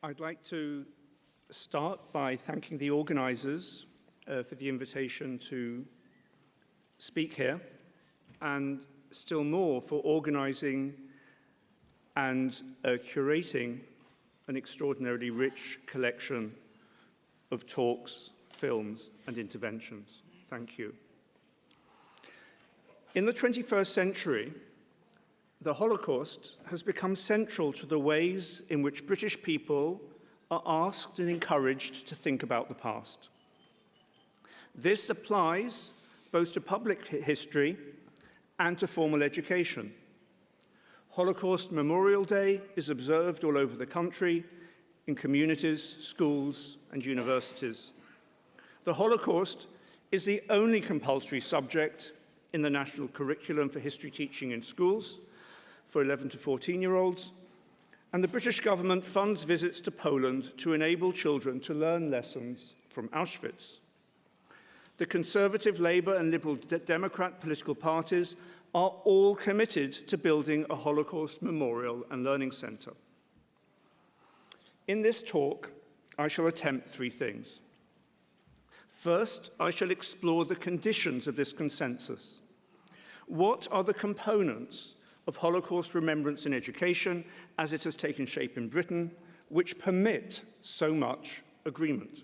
I'd like to start by thanking the organizers for the invitation to speak here, and still more for organizing and curating an extraordinarily rich collection of talks, films, and interventions. Thank you. In the 21st century, the Holocaust has become central to the ways in which British people are asked and encouraged to think about the past. This applies both to public history and to formal education. Holocaust Memorial Day is observed all over the country in communities, schools, and universities. The Holocaust is the only compulsory subject in the national curriculum for history teaching in schools for 11 to 14-year-olds, and the British government funds visits to Poland to enable children to learn lessons from Auschwitz. The Conservative, Labour and Liberal Democrat political parties are all committed to building a Holocaust memorial and learning centre. In this talk, I shall attempt three things. First, I shall explore the conditions of this consensus. What are the components of Holocaust remembrance in education as it has taken shape in Britain, which permit so much agreement?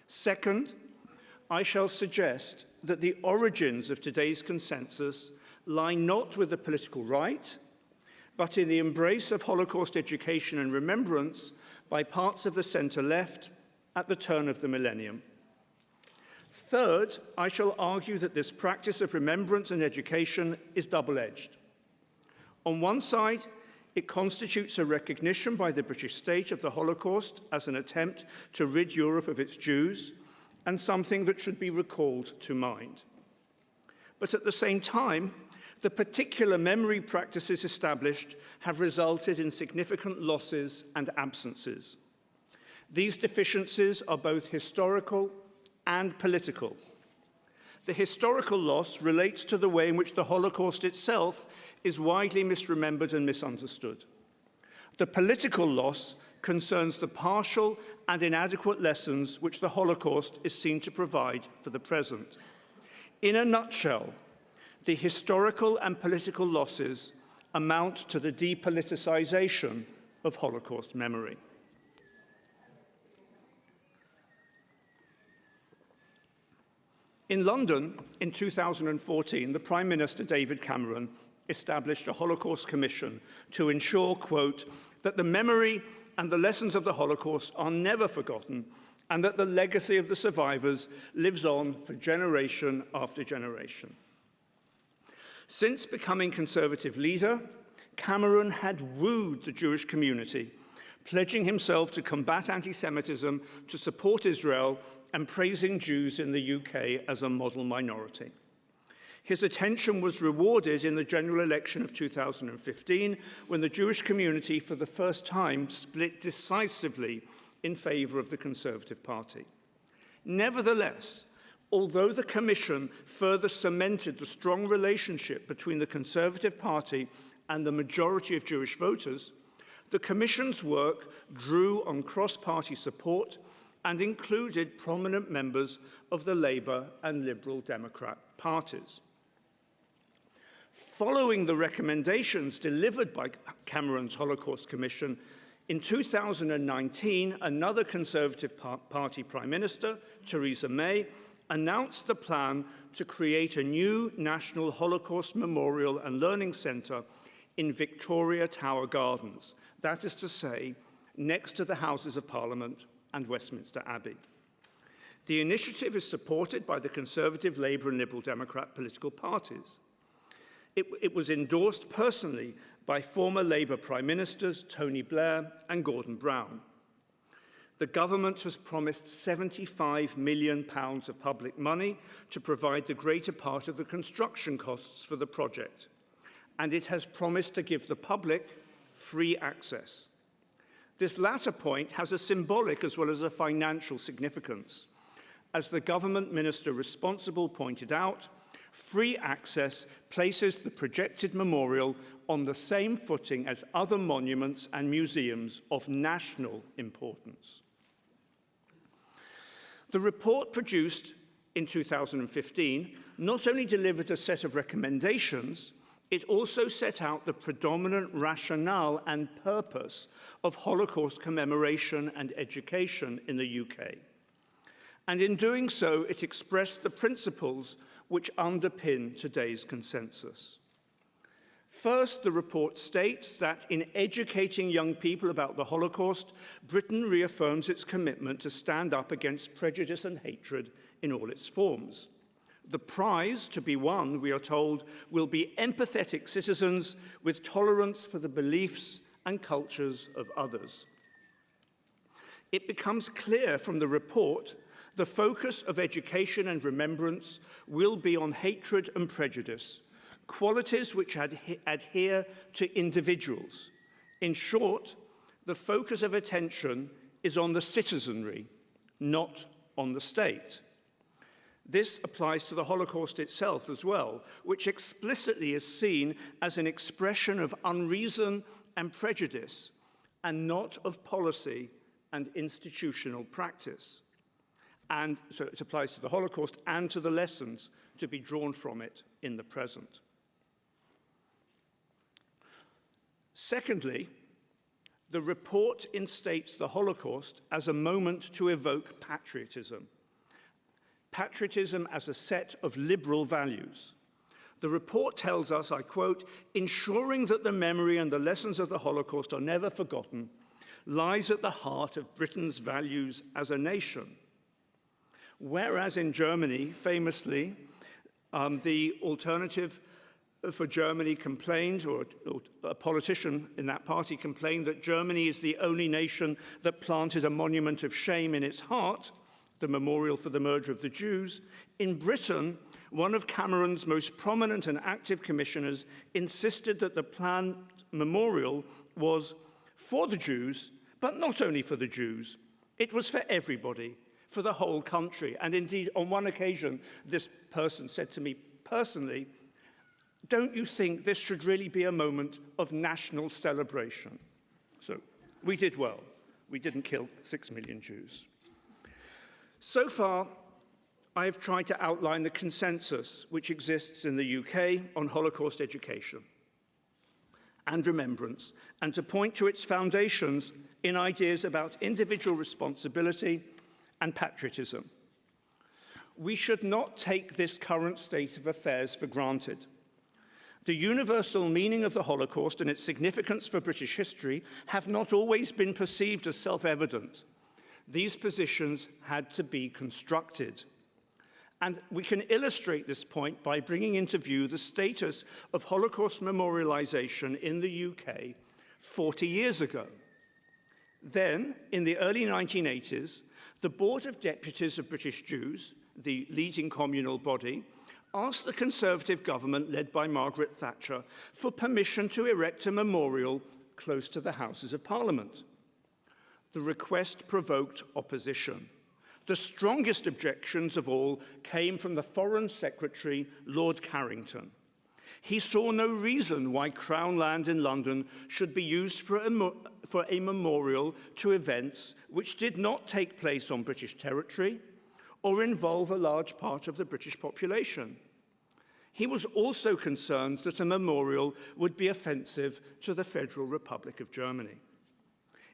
Second, I shall suggest that the origins of today's consensus lie not with the political right, but in the embrace of Holocaust education and remembrance by parts of the centre-left at the turn of the millennium. Third, I shall argue that this practice of remembrance and education is double-edged. On one side, it constitutes a recognition by the British state of the Holocaust as an attempt to rid Europe of its Jews, and something that should be recalled to mind. But at the same time, the particular memory practices established have resulted in significant losses and absences. These deficiencies are both historical and political. The historical loss relates to the way in which the Holocaust itself is widely misremembered and misunderstood. The political loss concerns the partial and inadequate lessons which the Holocaust is seen to provide for the present. In a nutshell, the historical and political losses amount to the depoliticization of Holocaust memory. In London, in 2014, the Prime Minister, David Cameron, established a Holocaust Commission to ensure, quote, that the memory and the lessons of the Holocaust are never forgotten and that the legacy of the survivors lives on for generation after generation. Since becoming Conservative leader, Cameron had wooed the Jewish community, pledging himself to combat anti-Semitism, to support Israel, and praising Jews in the UK as a model minority. His attention was rewarded in the general election of 2015, when the Jewish community for the first time split decisively in favour of the Conservative Party. Nevertheless, although the Commission further cemented the strong relationship between the Conservative Party and the majority of Jewish voters, the Commission's work drew on cross-party support and included prominent members of the Labour and Liberal Democrat parties. Following the recommendations delivered by Cameron's Holocaust Commission, in 2019, another Conservative Party Prime Minister, Theresa May, announced the plan to create a new National Holocaust Memorial and Learning Centre in Victoria Tower Gardens, that is to say, next to the Houses of Parliament and Westminster Abbey. The initiative is supported by the Conservative, Labour and Liberal Democrat political parties. It was endorsed personally by former Labour Prime Ministers Tony Blair and Gordon Brown. The government has promised £75 million of public money to provide the greater part of the construction costs for the project, and it has promised to give the public free access. This latter point has a symbolic as well as a financial significance. As the government minister responsible pointed out, free access places the projected memorial on the same footing as other monuments and museums of national importance. The report produced in 2015 not only delivered a set of recommendations, it also set out the predominant rationale and purpose of Holocaust commemoration and education in the UK. And in doing so, it expressed the principles which underpin today's consensus. First, the report states that in educating young people about the Holocaust, Britain reaffirms its commitment to stand up against prejudice and hatred in all its forms. The prize to be won, we are told, will be empathetic citizens with tolerance for the beliefs and cultures of others. It becomes clear from the report the focus of education and remembrance will be on hatred and prejudice, qualities which adhere to individuals. In short, the focus of attention is on the citizenry, not on the state. This applies to the Holocaust itself as well, which explicitly is seen as an expression of unreason and prejudice, and not of policy and institutional practice. And so it applies to the Holocaust and to the lessons to be drawn from it in the present. Secondly, the report instates the Holocaust as a moment to evoke patriotism. Patriotism as a set of liberal values. The report tells us, I quote, "Ensuring that the memory and the lessons of the Holocaust are never forgotten lies at the heart of Britain's values as a nation." Whereas in Germany, famously, the Alternative for Germany complained, or a politician in that party complained, that Germany is the only nation that planted a monument of shame in its heart, the memorial for the murder of the Jews. In Britain, one of Cameron's most prominent and active commissioners insisted that the planned memorial was for the Jews, but not only for the Jews. It was for everybody, for the whole country. And indeed, on one occasion, this person said to me personally, "Don't you think this should really be a moment of national celebration?" So we did well. We didn't kill 6 million Jews. So far, I have tried to outline the consensus which exists in the UK on Holocaust education and remembrance, and to point to its foundations in ideas about individual responsibility and patriotism. We should not take this current state of affairs for granted. The universal meaning of the Holocaust and its significance for British history have not always been perceived as self-evident. These positions had to be constructed. And we can illustrate this point by bringing into view the status of Holocaust memorialization in the UK 40 years ago. Then, in the early 1980s, the Board of Deputies of British Jews, the leading communal body, asked the Conservative government led by Margaret Thatcher for permission to erect a memorial close to the Houses of Parliament. The request provoked opposition. The strongest objections of all came from the Foreign Secretary, Lord Carrington. He saw no reason why Crown land in London should be used for a memorial to events which did not take place on British territory or involve a large part of the British population. He was also concerned that a memorial would be offensive to the Federal Republic of Germany.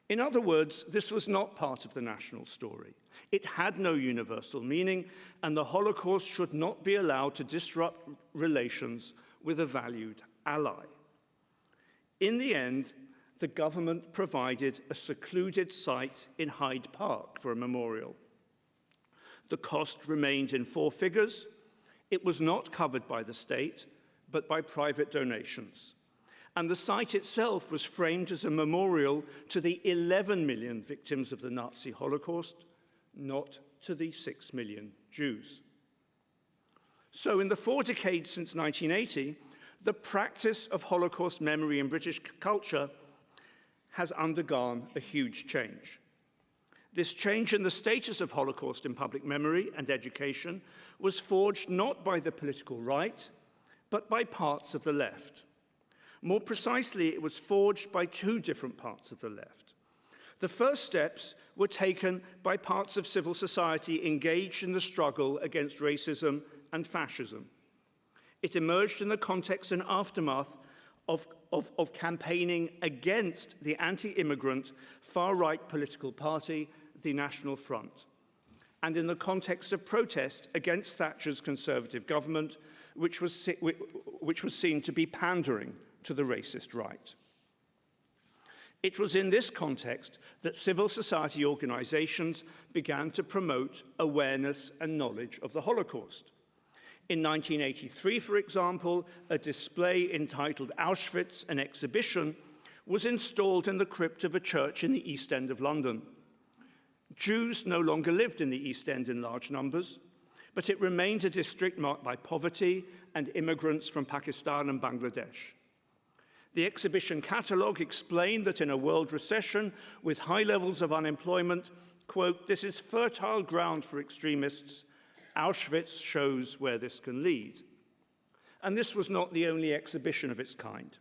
In other words, this was not part of the national story. It had no universal meaning, and the Holocaust should not be allowed to disrupt relations with a valued ally. In the end, the government provided a secluded site in Hyde Park for a memorial. The cost remained in 4 figures. It was not covered by the state, but by private donations. And the site itself was framed as a memorial to the 11 million victims of the Nazi Holocaust, not to the 6 million Jews. So in the 4 decades since 1980, the practice of Holocaust memory in British culture has undergone a huge change. This change in the status of Holocaust in public memory and education was forged not by the political right, but by parts of the left. More precisely, it was forged by two different parts of the left. The first steps were taken by parts of civil society engaged in the struggle against racism and fascism. It emerged in the context and aftermath of campaigning against the anti-immigrant far-right political party, the National Front, and in the context of protest against Thatcher's Conservative government, which was seen to be pandering to the racist right. It was in this context that civil society organizations began to promote awareness and knowledge of the Holocaust. In 1983, for example, a display entitled Auschwitz, an exhibition, was installed in the crypt of a church in the East End of London. Jews no longer lived in the East End in large numbers, but it remained a district marked by poverty and immigrants from Pakistan and Bangladesh. The exhibition catalogue explained that in a world recession with high levels of unemployment, quote, "This is fertile ground for extremists. Auschwitz shows where this can lead." And this was not the only exhibition of its kind.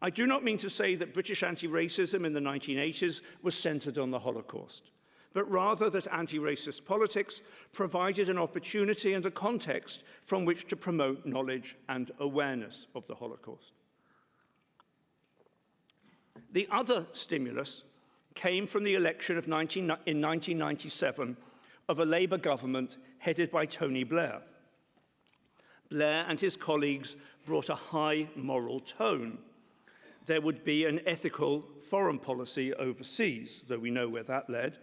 I do not mean to say that British anti-racism in the 1980s was centred on the Holocaust, but rather that anti-racist politics provided an opportunity and a context from which to promote knowledge and awareness of the Holocaust. The other stimulus came from the election in 1997 of a Labour government headed by Tony Blair. Blair and his colleagues brought a high moral tone. There would be an ethical foreign policy overseas, though we know where that led,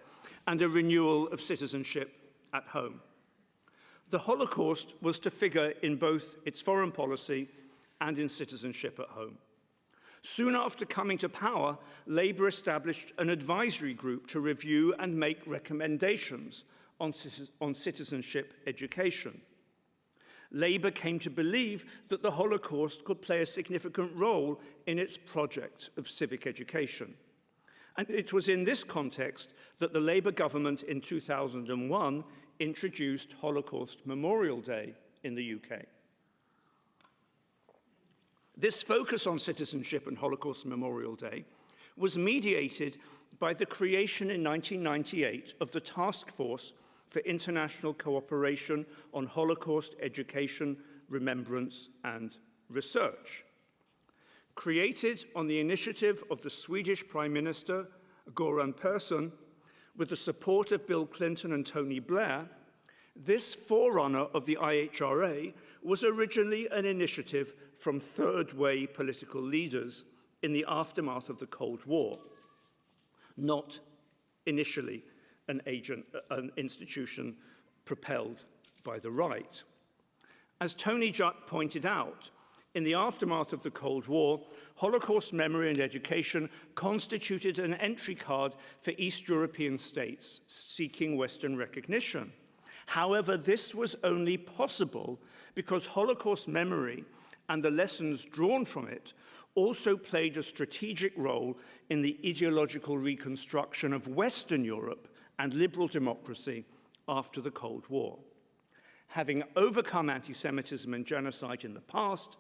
and a renewal of citizenship at home. The Holocaust was to figure in both its foreign policy and in citizenship at home. Soon after coming to power, Labour established an advisory group to review and make recommendations on citizenship education. Labour came to believe that the Holocaust could play a significant role in its project of civic education. And it was in this context that the Labour government in 2001 introduced Holocaust Memorial Day in the UK. This focus on citizenship and Holocaust Memorial Day was mediated by the creation in 1998 of the Task Force for International Cooperation on Holocaust Education, Remembrance and Research. Created on the initiative of the Swedish Prime Minister, Göran Persson, with the support of Bill Clinton and Tony Blair, this forerunner of the IHRA was originally an initiative from third-way political leaders in the aftermath of the Cold War, not initially an institution propelled by the right. As Tony Jutt pointed out, in the aftermath of the Cold War, Holocaust memory and education constituted an entry card for East European states seeking Western recognition. However, this was only possible because Holocaust memory and the lessons drawn from it also played a strategic role in the ideological reconstruction of Western Europe and liberal democracy after the Cold War. Having overcome anti-Semitism and genocide in the past,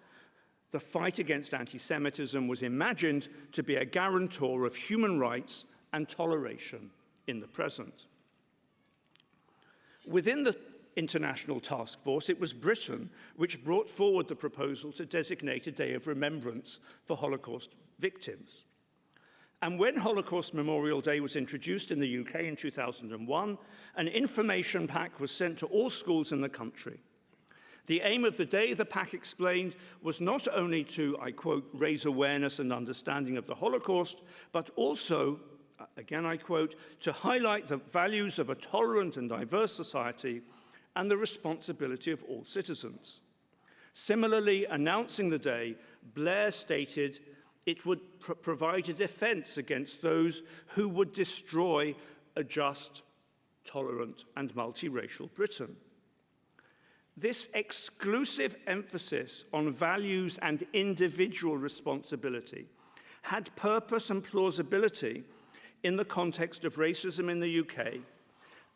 the fight against anti-Semitism was imagined to be a guarantor of human rights and toleration in the present. Within the International Task Force, it was Britain which brought forward the proposal to designate a day of remembrance for Holocaust victims. And when Holocaust Memorial Day was introduced in the UK in 2001, an information pack was sent to all schools in the country. The aim of the day, the pack explained, was not only to, I quote, raise awareness and understanding of the Holocaust, but also, again I quote, to highlight the values of a tolerant and diverse society and the responsibility of all citizens. Similarly, announcing the day, Blair stated it would provide a defense against those who would destroy a just, tolerant, and multiracial Britain. This exclusive emphasis on values and individual responsibility had purpose and plausibility in the context of racism in the UK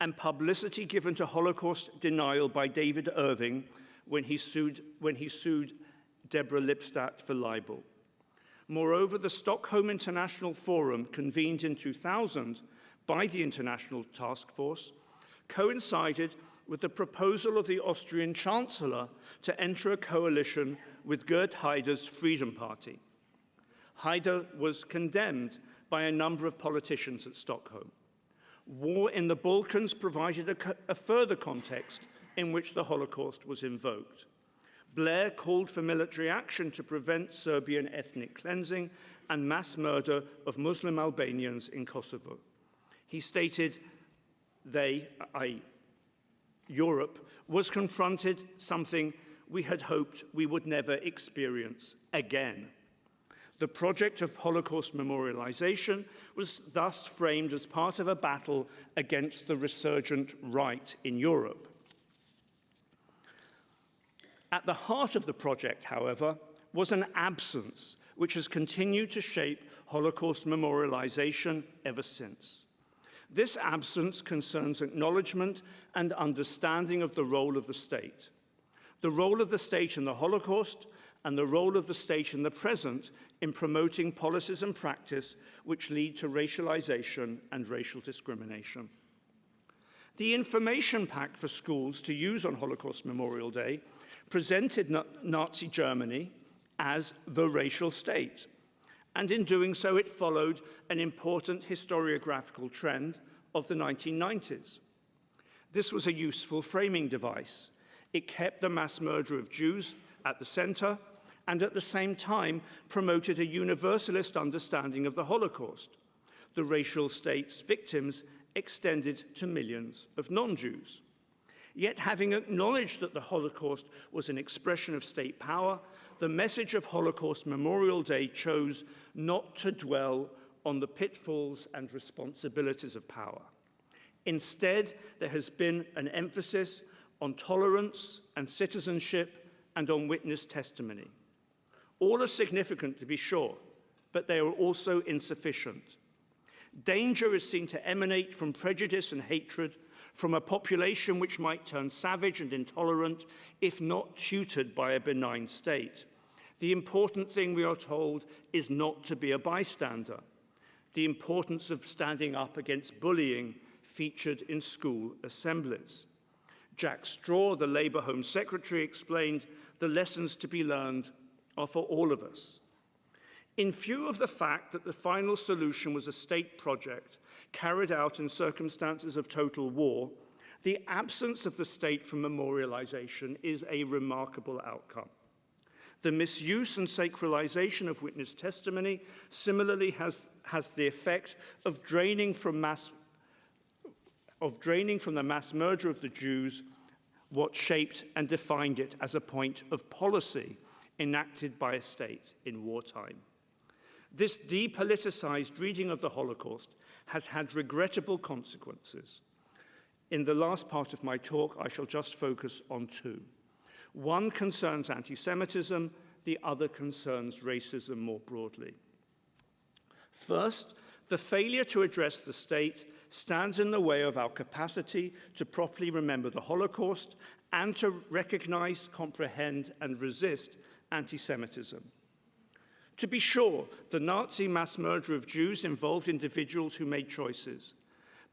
and publicity given to Holocaust denial by David Irving when he sued Deborah Lipstadt for libel. Moreover, the Stockholm International Forum, convened in 2000 by the International Task Force, coincided with the proposal of the Austrian Chancellor to enter a coalition with Gerd Haider's Freedom Party. Haider was condemned by a number of politicians at Stockholm. War in the Balkans provided a further context in which the Holocaust was invoked. Blair called for military action to prevent Serbian ethnic cleansing and mass murder of Muslim Albanians in Kosovo. He stated Europe, was confronted something we had hoped we would never experience again. The project of Holocaust memorialization was thus framed as part of a battle against the resurgent right in Europe. At the heart of the project, however, was an absence which has continued to shape Holocaust memorialization ever since. This absence concerns acknowledgement and understanding of the role of the state in the Holocaust, and the role of the state in the present in promoting policies and practice which lead to racialization and racial discrimination. The information pack for schools to use on Holocaust Memorial Day presented Nazi Germany as the racial state, and in doing so it followed an important historiographical trend of the 1990s. This was a useful framing device. It kept the mass murder of Jews at the center and at the same time promoted a universalist understanding of the Holocaust. The racial state's victims extended to millions of non-Jews. Yet, having acknowledged that the Holocaust was an expression of state power, the message of Holocaust Memorial Day chose not to dwell on the pitfalls and responsibilities of power. Instead, there has been an emphasis on tolerance and citizenship and on witness testimony. All are significant, to be sure, but they are also insufficient. Danger is seen to emanate from prejudice and hatred, from a population which might turn savage and intolerant if not tutored by a benign state. The important thing, we are told, is not to be a bystander. The importance of standing up against bullying featured in school assemblies. Jack Straw, the Labour Home Secretary, explained the lessons to be learned are for all of us. In view of the fact that the final solution was a state project carried out in circumstances of total war, the absence of the state from memorialization is a remarkable outcome. The misuse and sacralization of witness testimony similarly has the effect of draining from the mass murder of the Jews what shaped and defined it as a point of policy enacted by a state in wartime. This depoliticized reading of the Holocaust has had regrettable consequences. In the last part of my talk, I shall just focus on two. One concerns anti-Semitism, the other concerns racism more broadly. First, the failure to address the state stands in the way of our capacity to properly remember the Holocaust and to recognize, comprehend, and resist anti-Semitism. To be sure, the Nazi mass murder of Jews involved individuals who made choices,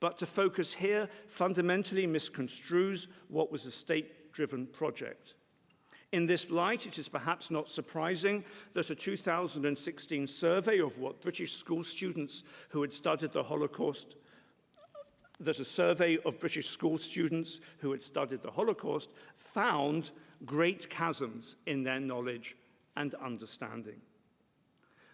but to focus here fundamentally misconstrues what was a state-driven project. In this light, it is perhaps not surprising that a 2016 survey of what British school students who had studied the Holocaust found great chasms in their knowledge and understanding.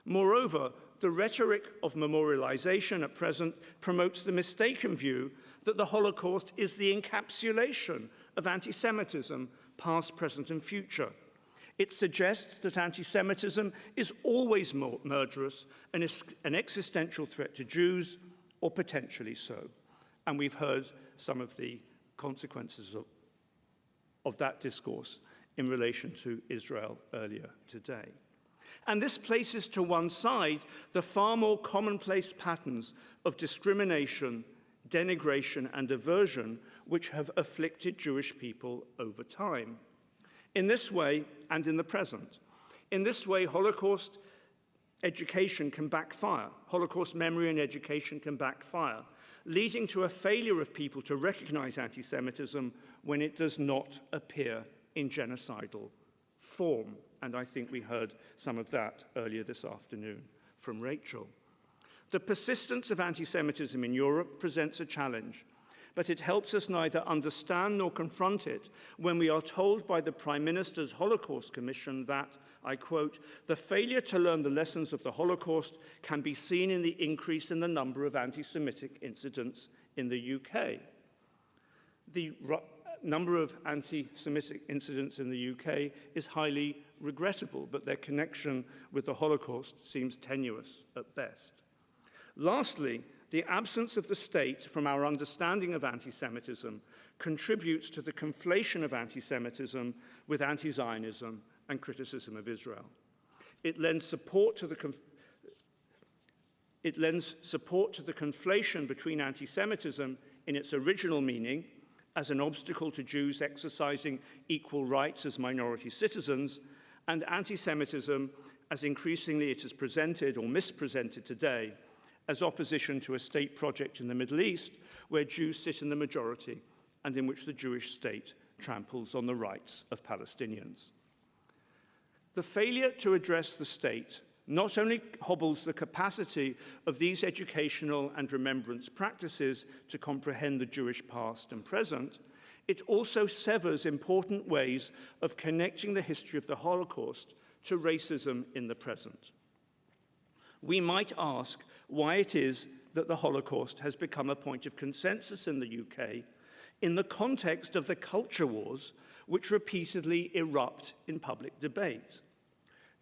Moreover, the rhetoric of memorialization at present promotes the mistaken view that the Holocaust is the encapsulation of anti-Semitism, past, present, and future. It suggests that anti-Semitism is always murderous and is an existential threat to Jews, or potentially so. And we've heard some of the consequences of that discourse in relation to Israel earlier today. And this places to one side the far more commonplace patterns of discrimination, denigration, and aversion which have afflicted Jewish people over time. In this way, and in the present, In this way, Holocaust education can backfire. Holocaust memory and education can backfire, leading to a failure of people to recognize anti-Semitism when it does not appear in genocidal form. And I think we heard some of that earlier this afternoon from Rachel. The persistence of anti-Semitism in Europe presents a challenge, but it helps us neither understand nor confront it when we are told by the Prime Minister's Holocaust Commission that, I quote, "the failure to learn the lessons of the Holocaust can be seen in the increase in the number of anti-Semitic incidents in the UK." The number of anti-Semitic incidents in the UK is highly regrettable, but their connection with the Holocaust seems tenuous at best. Lastly, the absence of the state from our understanding of anti-Semitism contributes to the conflation of anti-Semitism with anti-Zionism and criticism of Israel. It lends support to the conflation between anti-Semitism in its original meaning as an obstacle to Jews exercising equal rights as minority citizens, and anti-Semitism as increasingly it is presented or mispresented today as opposition to a state project in the Middle East where Jews sit in the majority and in which the Jewish state tramples on the rights of Palestinians. The failure to address the state not only hobbles the capacity of these educational and remembrance practices to comprehend the Jewish past and present, it also severs important ways of connecting the history of the Holocaust to racism in the present. We might ask why it is that the Holocaust has become a point of consensus in the UK in the context of the culture wars which repeatedly erupt in public debate.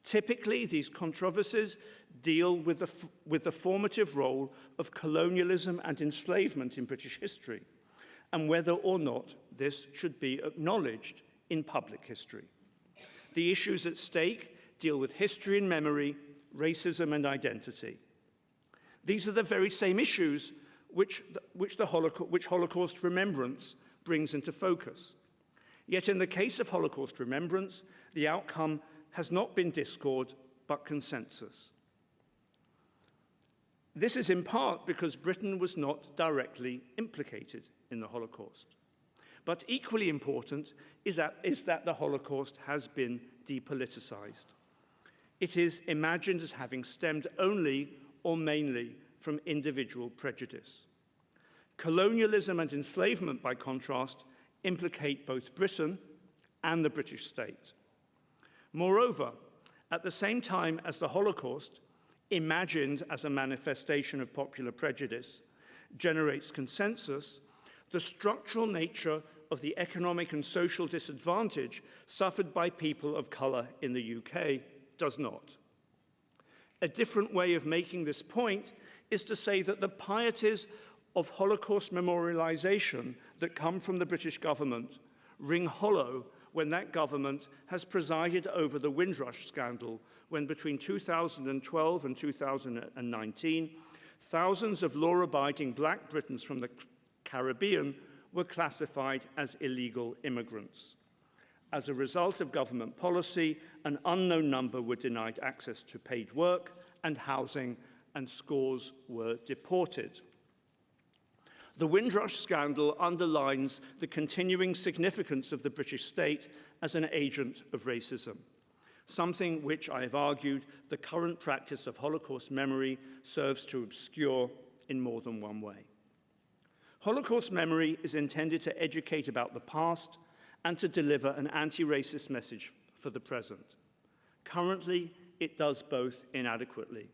Typically, these controversies deal with the formative role of colonialism and enslavement in British history, and whether or not this should be acknowledged in public history. The issues at stake deal with history and memory, racism and identity. These are the very same issues which Holocaust remembrance brings into focus. Yet in the case of Holocaust remembrance, the outcome has not been discord, but consensus. This is in part because Britain was not directly implicated in the Holocaust. But equally important is that the Holocaust has been depoliticized. It is imagined as having stemmed only or mainly from individual prejudice. Colonialism and enslavement, by contrast, implicate both Britain and the British state. Moreover, at the same time as the Holocaust, imagined as a manifestation of popular prejudice, generates consensus, the structural nature of the economic and social disadvantage suffered by people of colour in the UK does not. A different way of making this point is to say that the pieties of Holocaust memorialisation that come from the British government ring hollow when that government has presided over the Windrush scandal, when between 2012 and 2019, thousands of law-abiding Black Britons from the Caribbean were classified as illegal immigrants. As a result of government policy, an unknown number were denied access to paid work and housing, and scores were deported. The Windrush scandal underlines the continuing significance of the British state as an agent of racism, something which I have argued the current practice of Holocaust memory serves to obscure in more than one way. Holocaust memory is intended to educate about the past and to deliver an anti-racist message for the present. Currently, it does both inadequately.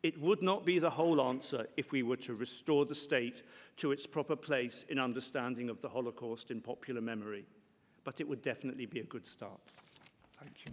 It would not be the whole answer if we were to restore the state to its proper place in understanding of the Holocaust in popular memory, but it would definitely be a good start. Thank you.